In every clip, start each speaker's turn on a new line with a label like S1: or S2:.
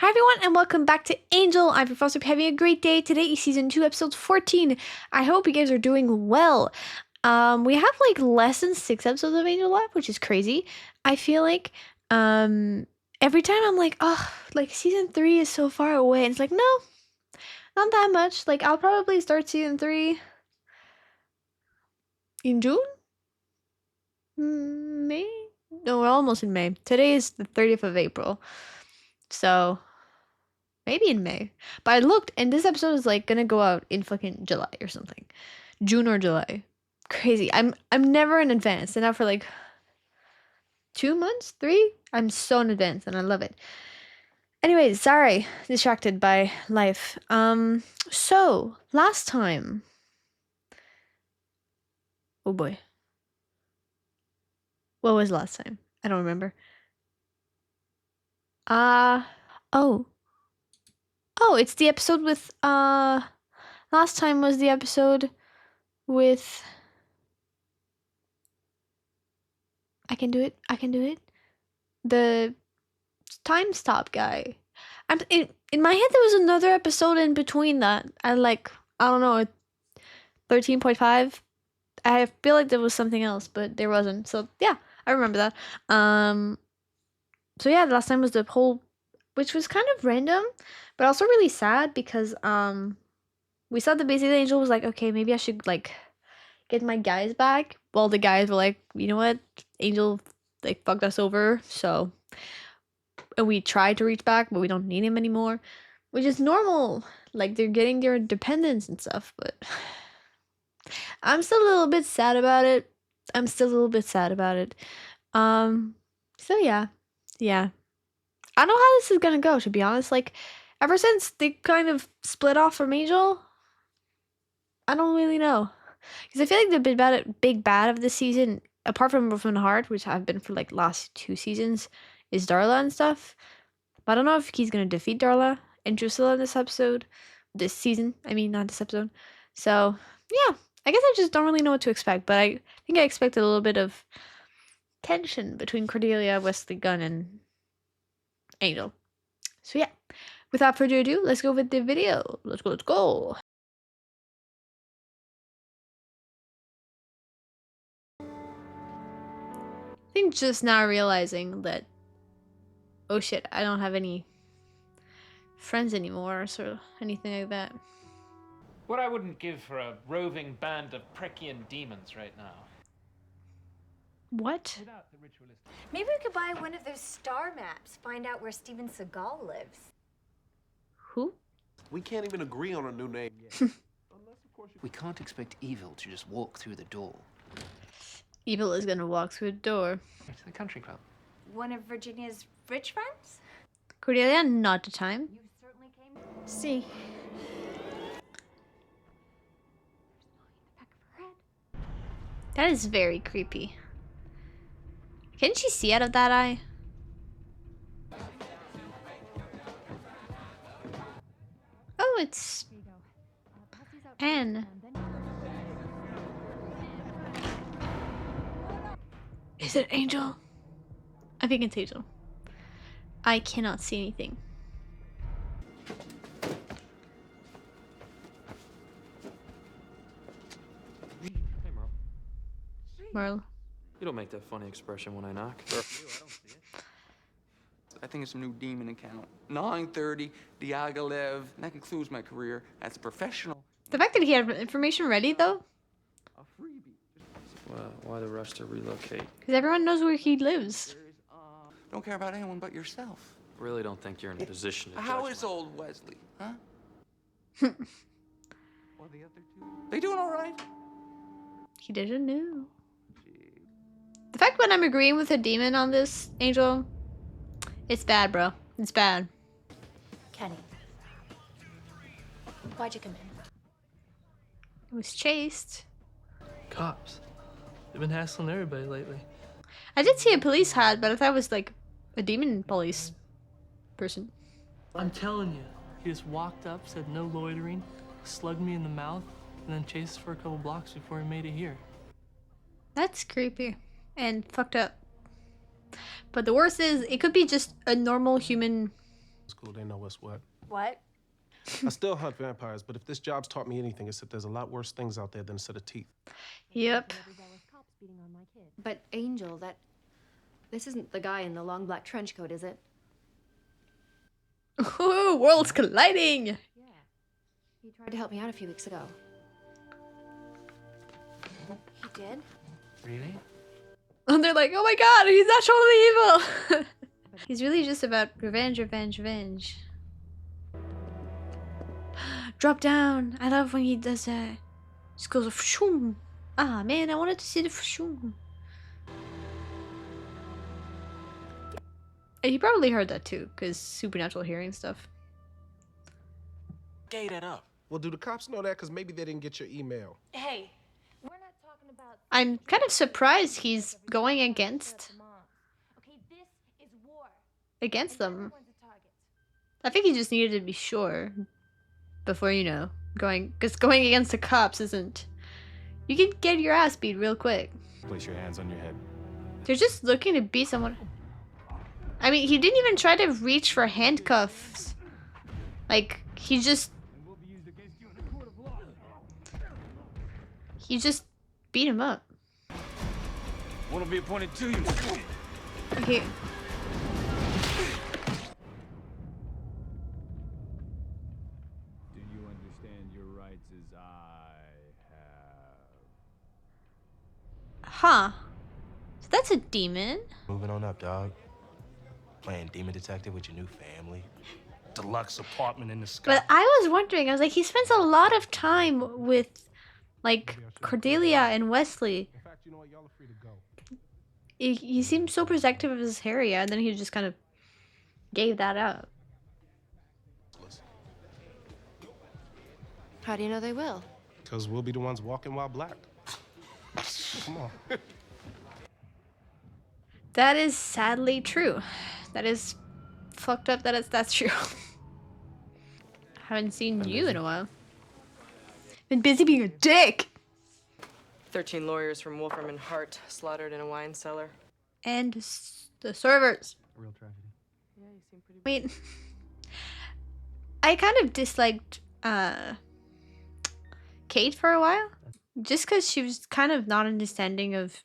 S1: Hi everyone and welcome back to Angel. I'm Professor having a great day. Today is season 2 episode 14. I hope you guys are doing well. We have like less than 6 episodes of Angel left, which is crazy. I feel like every time I'm like, oh, like season 3 is so far away, and it's like, no, not that much. Like I'll probably start season 3 in June? May? No, we're almost in May. Today is the 30th of April. So maybe in May. But I looked and this episode is like gonna go out in fucking July or something. June or July. Crazy. I'm never in advance. And now for like 2 months, 3, I'm so in advance and I love it. Anyways, sorry, distracted by life. So last time. Oh boy. What was last time? I don't remember. Oh. Oh, it's the episode with last time was the episode with I can do it. I can do it. The time stop guy. I'm in my head there was another episode in between that. I don't know, 13.5. I feel like there was something else, but there wasn't. So yeah, I remember that. So yeah, the last time was the whole, which was kind of random, but also really sad because we saw the basically Angel was like, okay, maybe I should like get my guys back. Well, the guys were like, you know what, Angel like fucked us over, so and we tried to reach back, but we don't need him anymore, which is normal. Like they're getting their independence and stuff, but I'm still a little bit sad about it. So yeah. I don't know how this is gonna go, to be honest. Like, ever since they kind of split off from Angel, I don't really know. Because I feel like the big bad of this season, apart from Wolf and Heart, which have been for like last 2 seasons, is Darla and stuff. But I don't know if he's gonna defeat Darla and Drusilla in this season. I mean, not this episode. So yeah, I guess I just don't really know what to expect. But I think I expect a little bit of tension between Cordelia, Wesley Gunn, and Angel. So yeah, without further ado, let's go with the video. Let's go. I think just now realizing that, oh shit, I don't have any friends anymore, or anything like that.
S2: What I wouldn't give for a roving band of Preckian demons right now.
S1: What?
S3: Maybe we could buy one of those star maps, find out where Steven Seagal lives.
S1: Who?
S4: We can't even agree on a new name yet.
S5: We can't expect evil to just walk through the door.
S1: Evil is gonna walk through the door.
S5: It's the country club.
S3: One of Virginia's rich friends?
S1: Cordelia, not the time.
S3: You certainly came.
S1: See. That is very creepy. Can she see out of that eye? Oh, it's Anne. Is it Angel? I think it's Angel. I cannot see anything.
S6: Hey, Merle.
S1: Merle.
S6: You don't make that funny expression when I knock.
S7: I think it's a new demon account. 9:30, Diaghilev. That concludes my career as a professional.
S1: The fact that he had information ready, though,
S7: A freebie.
S6: Why the rush to relocate?
S1: because everyone knows where he lives.
S7: Don't care about anyone but yourself.
S6: Really don't think you're in a position to
S7: How
S6: judge
S7: is
S6: me.
S7: old Wesley, huh? Or the other two? They doing all right?
S1: He didn't know. The fact when I'm agreeing with a demon on this, Angel, it's bad, bro. It's bad.
S3: Kenny. Why'd you come in?
S1: It was chased.
S8: Cops. They've been hassling everybody lately.
S1: I did see a police hat, but I thought it was like a demon police person.
S8: I'm telling you, he just walked up, said no loitering, slugged me in the mouth, and then chased us for a couple blocks before he made it here.
S1: That's creepy and fucked up. But the worst is, it could be just a normal human
S9: School, they know what's what.
S3: What?
S9: I still hunt vampires, but if this job's taught me anything, it's that there's a lot worse things out there than a set of teeth.
S1: Yep.
S10: But Angel, this isn't the guy in the long black trench coat, is it?
S1: Ooh, worlds colliding!
S10: Yeah. He tried to help me out a few weeks ago.
S3: He did?
S7: Really?
S1: And they're like, oh my god, he's not totally evil! He's really just about revenge, revenge, revenge. Drop down! I love when he does that. Just goes, shoom. Ah, man, I wanted to see the shoom. He probably heard that too, because supernatural hearing stuff.
S4: Gay that up.
S9: Well, do the cops know that? Because maybe they didn't get your email.
S3: Hey, we're not talking about.
S1: I'm kind of surprised he's going against
S3: Okay, this is war.
S1: them.
S3: Everyone's a target.
S1: I think he just needed to be sure before, you know, because going against the cops isn't. You can get your ass beat real quick.
S11: Place your hands on your head.
S1: They're just looking to beat someone. I mean, he didn't even try to reach for handcuffs. Like, he just beat him up.
S11: What'll be appointed to you?
S1: Okay.
S11: Do you understand your rights as I have?
S1: Huh. So that's a demon.
S12: Moving on up, dog. Playing demon detective with your new family. Deluxe apartment in the sky.
S1: But I was wondering, I was like, he spends a lot of time with, like, Cordelia and Wesley.
S9: In fact, you know what? Y'all are free to go.
S1: He seemed so protective of his area, and then he just kind of gave that up.
S10: How do you know they will?
S9: Because we'll be the ones walking while black. Come on.
S1: That is sadly true. That is fucked up that that's true. Haven't seen you in a while. Been busy being a dick.
S13: 13 lawyers from Wolfram and Hart slaughtered in a wine cellar.
S1: And the servers.
S7: Real tragedy.
S13: Yeah, you seem pretty.
S1: Wait. I kind of disliked Kate for a while. Just because she was kind of not understanding of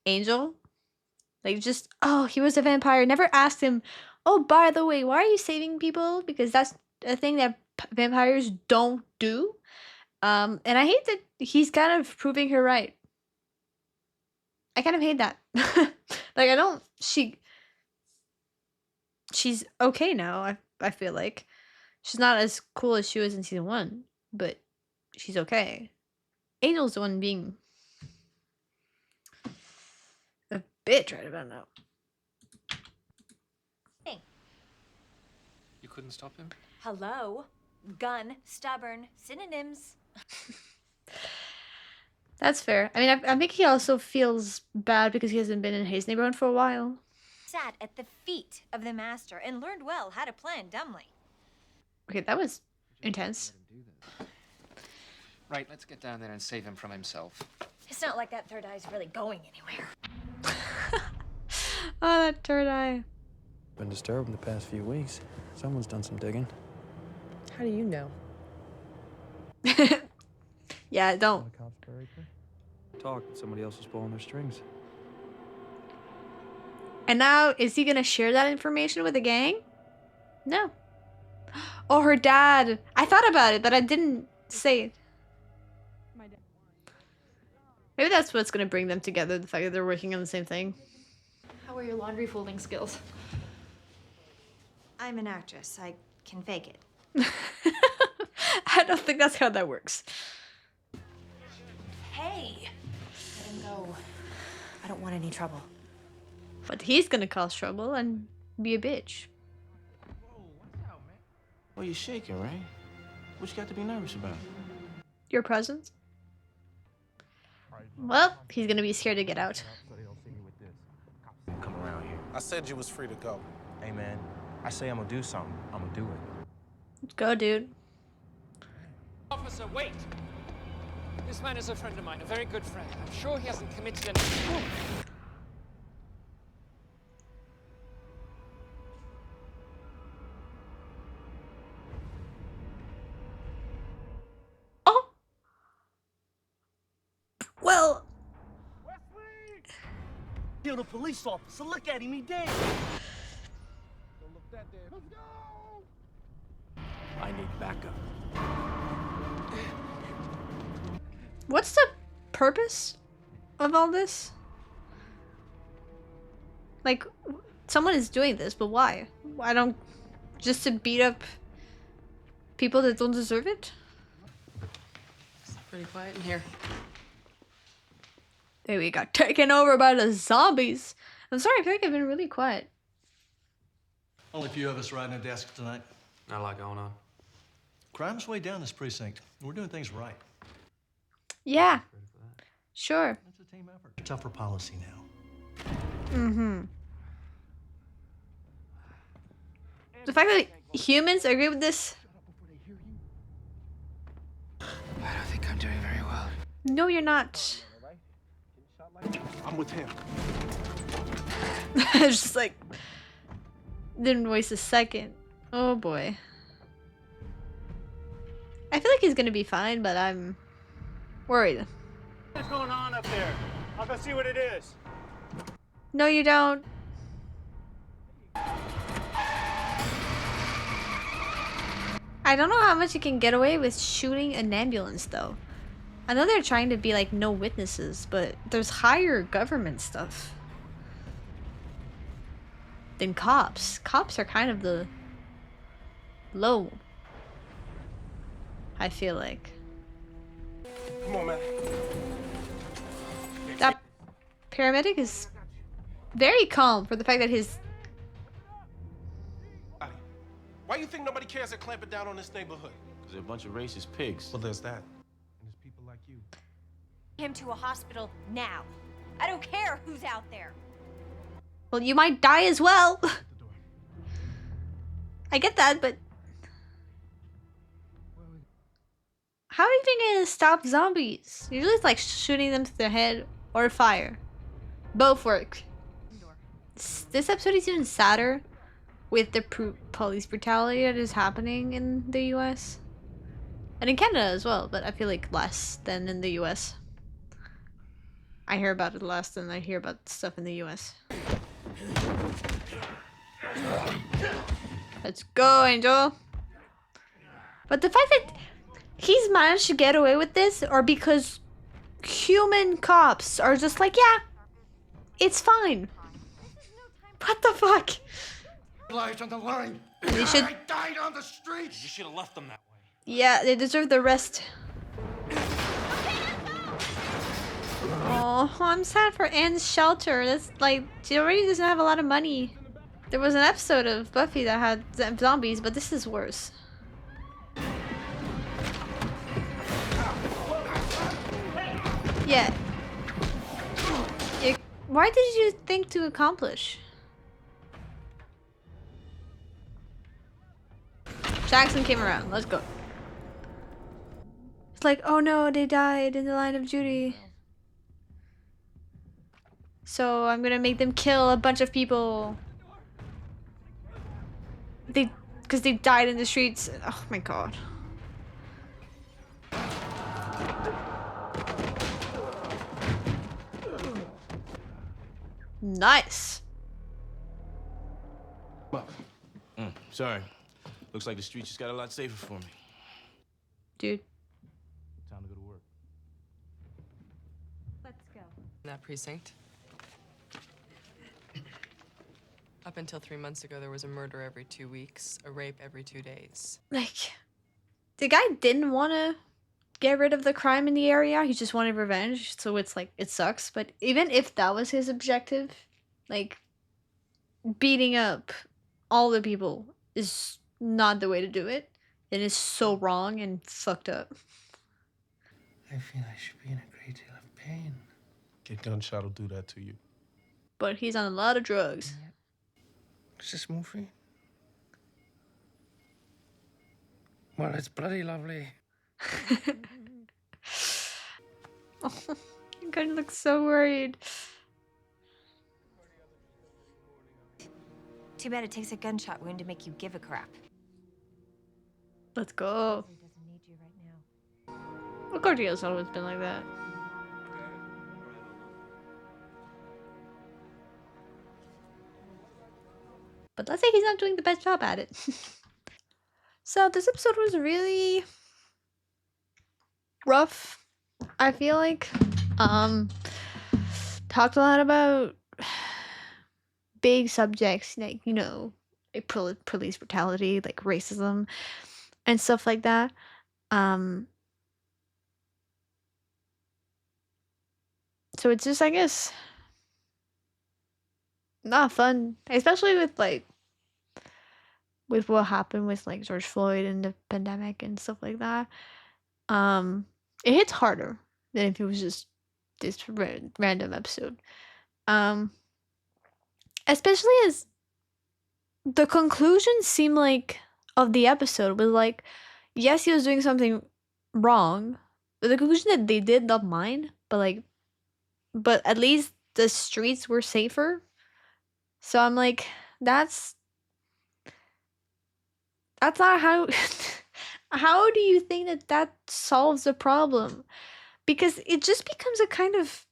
S1: Angel. Like, just, oh, he was a vampire. Never asked him, oh, by the way, why are you saving people? Because that's a thing that vampires don't do. And I hate that he's kind of proving her right. I kind of hate that. Like, I don't, she's okay now, I feel like. She's not as cool as she was in season 1, but she's okay. Angel's the one being a bitch right about now.
S3: Hey.
S5: You couldn't stop him?
S3: Hello? Gun, stubborn, synonyms.
S1: That's fair. I mean, I think he also feels bad because he hasn't been in his neighborhood for a while.
S3: Sat at the feet of the master and learned well how to plan dumbly.
S1: Okay, that was intense.
S5: Right, let's get down there and save him from himself.
S3: It's not like that third eye's really going anywhere.
S1: Oh, that third eye.
S6: Been disturbed in the past few weeks. Someone's done some digging.
S13: How do you know?
S1: Yeah, don't.
S6: The cops buried her? Talk that somebody else was pulling their strings.
S1: And now, is he gonna share that information with the gang? No. Oh, her dad. I thought about it, but I didn't say it. Maybe that's what's gonna bring them together, the fact that they're working on the same thing.
S10: How are your laundry folding skills?
S3: I'm an actress. I can fake it.
S1: I don't think that's how that works.
S3: Hey! Let him go. I don't want any trouble.
S1: But he's gonna cause trouble and be a bitch.
S12: Well, you're shaking, right? What you got to be nervous about?
S1: Your presence? Well, he's gonna be scared to get out.
S12: Come around here.
S4: I said you was free to go.
S12: Hey, man. I say I'm gonna do something. I'm gonna do it.
S1: Go, dude.
S2: Officer, wait! This man is a friend of mine, a very good friend. I'm sure he hasn't committed any...
S1: Well,
S14: Killed a police officer. Look at him, he dead.
S4: Don't look that dead. Let's go!
S11: I need backup.
S1: what's the purpose of all this? Like, someone is doing this, but why? I don't... Just to beat up people that don't deserve it?
S13: It's pretty quiet in here.
S1: Hey, we got taken over by the zombies. I'm sorry, I feel like I've been really quiet.
S14: Only a few of us riding a desk tonight.
S5: Not a lot going on.
S14: Crime's way down this precinct. We're doing things right.
S1: Yeah. Sure.
S14: It's a team effort. Tougher policy now.
S1: Mm-hmm. The fact that humans agree with this...
S5: I don't think I'm doing very well.
S1: No, you're not.
S4: I'm with him.
S1: It's just like... Didn't waste a second. Oh boy. I feel like he's gonna be fine, but I'm... worried.
S11: What's going on up there? I'll go see what it is.
S1: No, you don't. I don't know how much you can get away with shooting an ambulance, though. I know they're trying to be like no witnesses, but there's higher government stuff than cops. Cops are kind of the low, I feel like.
S4: Come on, man.
S1: That paramedic is very calm for the fact that his...
S4: Why you think nobody cares at clamping down on this neighborhood?
S12: Because they're a bunch of racist pigs.
S4: Well, there's that. And there's people like you.
S3: Him to a hospital now. I don't care who's out there.
S1: Well, you might die as well. I get that, but... How are you even gonna stop zombies? Usually it's like shooting them to their head or fire. Both work. This episode is even sadder with the police brutality that is happening in the US. And in Canada as well, but I feel like less than in the US. I hear about it less than I hear about stuff in the US. Let's go, Angel. But the fact that he's managed to get away with this, or because human cops are just like, yeah, it's fine. What the fuck?
S7: Life on the line.
S1: They should...
S7: I died on the streets.
S12: You should have left them that way.
S1: Yeah, they deserve the rest. Oh, I'm sad for Anne's shelter. That's like, she already doesn't have a lot of money. There was an episode of Buffy that had zombies, but this is worse. Yeah. Why did you think to accomplish? Jackson came around. Let's go. It's like, oh no, they died in the line of duty. So I'm gonna make them kill a bunch of people. Because they died in the streets. Oh my god. Nice.
S12: Sorry. Looks like the streets just got a lot safer for me.
S1: Dude.
S12: Time to go to work.
S3: Let's go.
S13: In that precinct. Up until 3 months ago, there was a murder every 2 weeks, a rape every 2 days.
S1: Like, the guy didn't want to get rid of the crime in the area. He just wanted revenge. So it's like, it sucks. But even if that was his objective, like, beating up all the people is not the way to do it. It is so wrong and fucked up.
S14: I feel I should be in a great deal of pain.
S4: Get gunshot will do that to you.
S1: But he's on a lot of drugs.
S14: Is this movie? Well, it's bloody lovely.
S1: Oh, you guys look so worried.
S3: Too bad it takes a gunshot wound to make you give a crap.
S1: Let's go.
S3: He doesn't need you right now.
S1: Well, Cordeo's always been like that. But let's say he's not doing the best job at it. So this episode was really rough, I feel like. Talked a lot about big subjects, like, you know, like police brutality, like racism and stuff like that. So it's just, I guess, not fun, especially with like with what happened with like George Floyd and the pandemic and stuff like that. It hits harder than if it was just this random episode. Um, Especially as the conclusion seemed like of the episode was like, yes, he was doing something wrong, but the conclusion that they did not mind, but like, but at least the streets were safer. So I'm like, that's not how. How do you think that that solves the problem? Because it just becomes a kind of.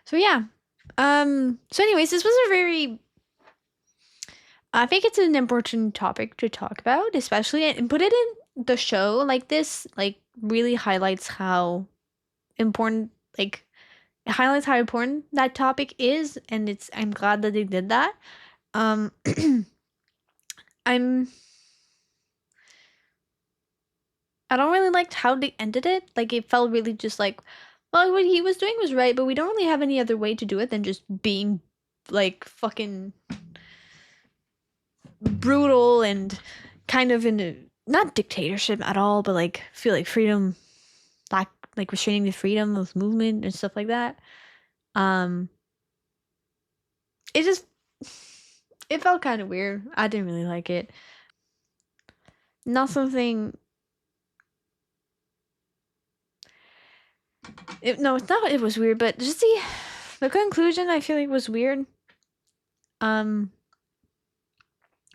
S1: So yeah. So anyways, this was a very. I think it's an important topic to talk about, especially and put it in the show like this. Like really highlights how important, like it highlights how important that topic is, and it's. I'm glad that they did that. Um, I'm I don't really like how they ended it. Like it felt really just like, well, what he was doing was right, but we don't really have any other way to do it than just being like fucking brutal and kind of in a not dictatorship at all, but like feel like freedom, like restraining the freedom of movement and stuff like that. Um, it just it felt kind of weird. I didn't really like it. Not something. No, it's not. It was weird, but just the conclusion I feel like was weird. Um,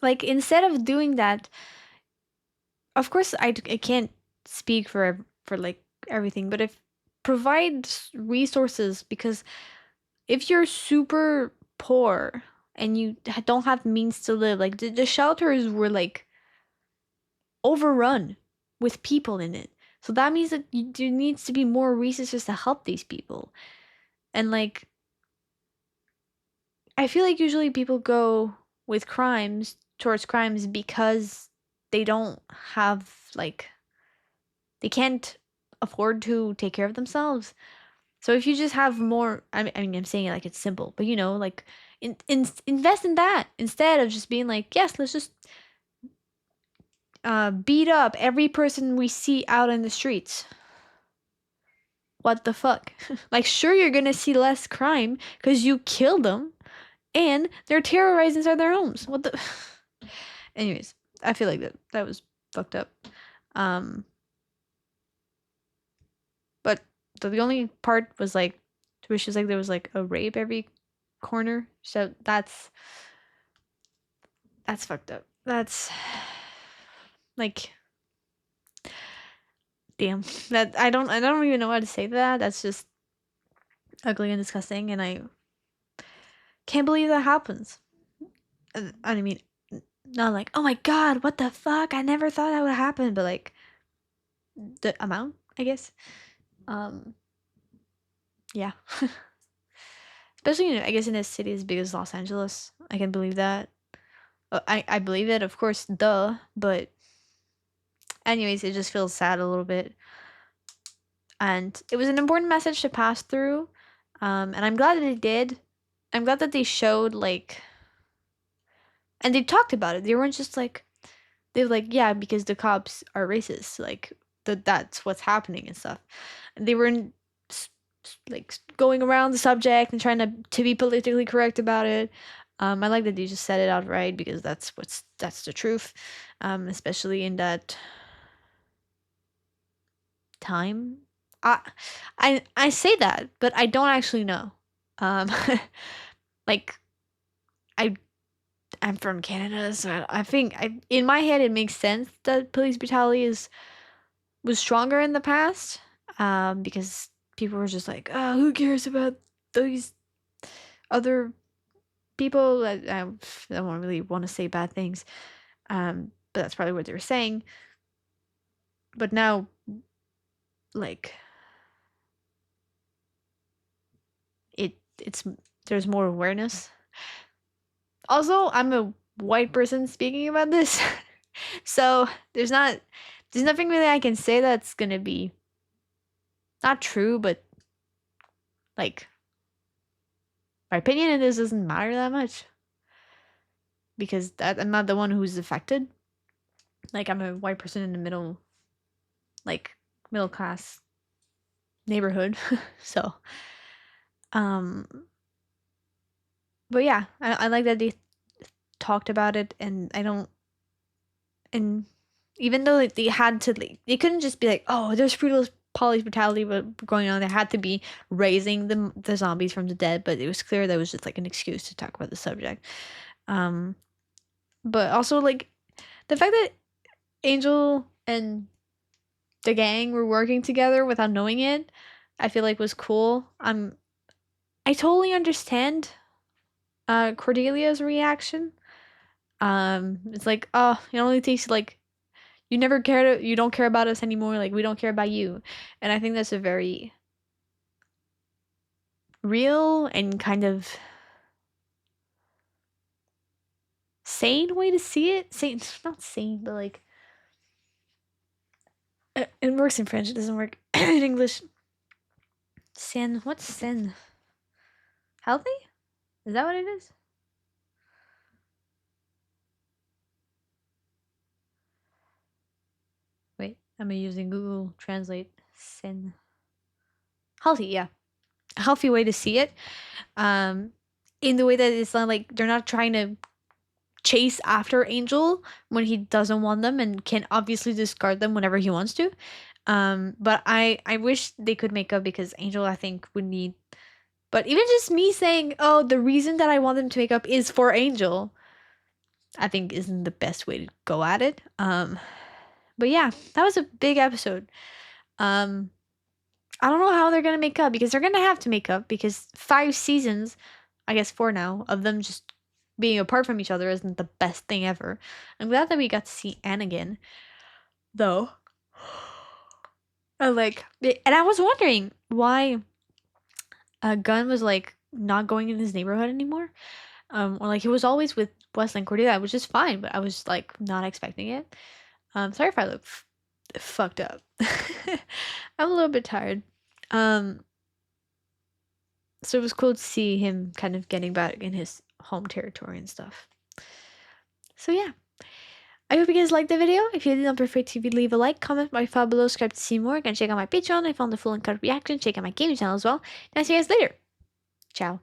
S1: like instead of doing that, of course I can't speak for like everything, but if provide resources, because if you're super poor and you don't have means to live, like the shelters were like overrun with people in it, so that means that there needs to be more resources to help these people. And like I feel like usually people go with crimes towards crimes because they don't have like they can't afford to take care of themselves. So if you just have more, I mean, I'm saying it like it's simple, but you know, like invest in that instead of just being like, yes, let's just beat up every person we see out in the streets. What the fuck? Like, sure, you're gonna see less crime because you killed them, and they're terrorized inside their homes. What the? Anyways, I feel like that was fucked up. But the only part was like, where she was like, there was like a rape every corner. So that's fucked up. That's like, damn. That I don't even know how to say that. That's just ugly and disgusting, and I can't believe that happens. I mean, not like, oh my god, what the fuck? I never thought that would happen, but like the amount, I guess. Um, yeah. Especially, I guess, in a city as big as Los Angeles, I can believe that. I believe it, of course, duh. But anyways, it just feels sad a little bit, and it was an important message to pass through. And I'm glad that they did. I'm glad that they showed like, and they talked about it. They weren't just like, they were like, yeah, because the cops are racist, like that's what's happening and stuff. And they weren't like going around the subject and trying to be politically correct about it. I like that they just said it outright because that's the truth. Especially in that time. I say that, but I don't actually know. Um, like I I'm from Canada, so I think in my head it makes sense that police brutality was stronger in the past. Because people were just like, oh, who cares about these other people. I don't really want to say bad things, but that's probably what they were saying. But now, like, it's there's more awareness. Also, I'm a white person speaking about this, so there's nothing really I can say that's gonna be not true, but like my opinion in this doesn't matter that much because I'm not the one who's affected. Like I'm a white person in the middle, like middle class neighborhood, so um. But yeah, I like that they talked about it, and I don't and even though like, they had to like they couldn't just be like, oh, there's police brutality going on. They had to be raising the zombies from the dead, but it was clear that was just like an excuse to talk about the subject. But also like the fact that Angel and the gang were working together without knowing it, I feel like was cool. I totally understand Cordelia's reaction. It's like, oh, it only takes like you don't care about us anymore, like we don't care about you. And I think that's a very real and kind of sane way to see it. Sane, not sane, but like it works in French, it doesn't work in English. Sin, what's sin? Healthy? Is that what it is? Wait, am I using Google Translate? Sin. Healthy, yeah. A healthy way to see it. In the way that it's not like they're not trying to chase after Angel when he doesn't want them and can obviously discard them whenever he wants to. But I wish they could make up because Angel I think would need. But even just me saying, oh, the reason that I want them to make up is for Angel, I think isn't the best way to go at it. But yeah, that was a big episode. I don't know how they're gonna make up because they're gonna have to make up because 5 seasons, I guess 4 now, of them just being apart from each other isn't the best thing ever. I'm glad that we got to see Anne again, though. And I was wondering why Gunn was like not going in his neighborhood anymore. Or like he was always with Wesley and Cordelia, which is fine, but I was like not expecting it. Sorry if I look fucked up. I'm a little bit tired. So it was cool to see him kind of getting back in his home territory and stuff. So yeah. I hope you guys liked the video. If you did, don't forget to leave a like, comment, my file below, subscribe to see more. You can check out my Patreon. I found the full and cut reaction. Check out my gaming channel as well. And I'll see you guys later. Ciao.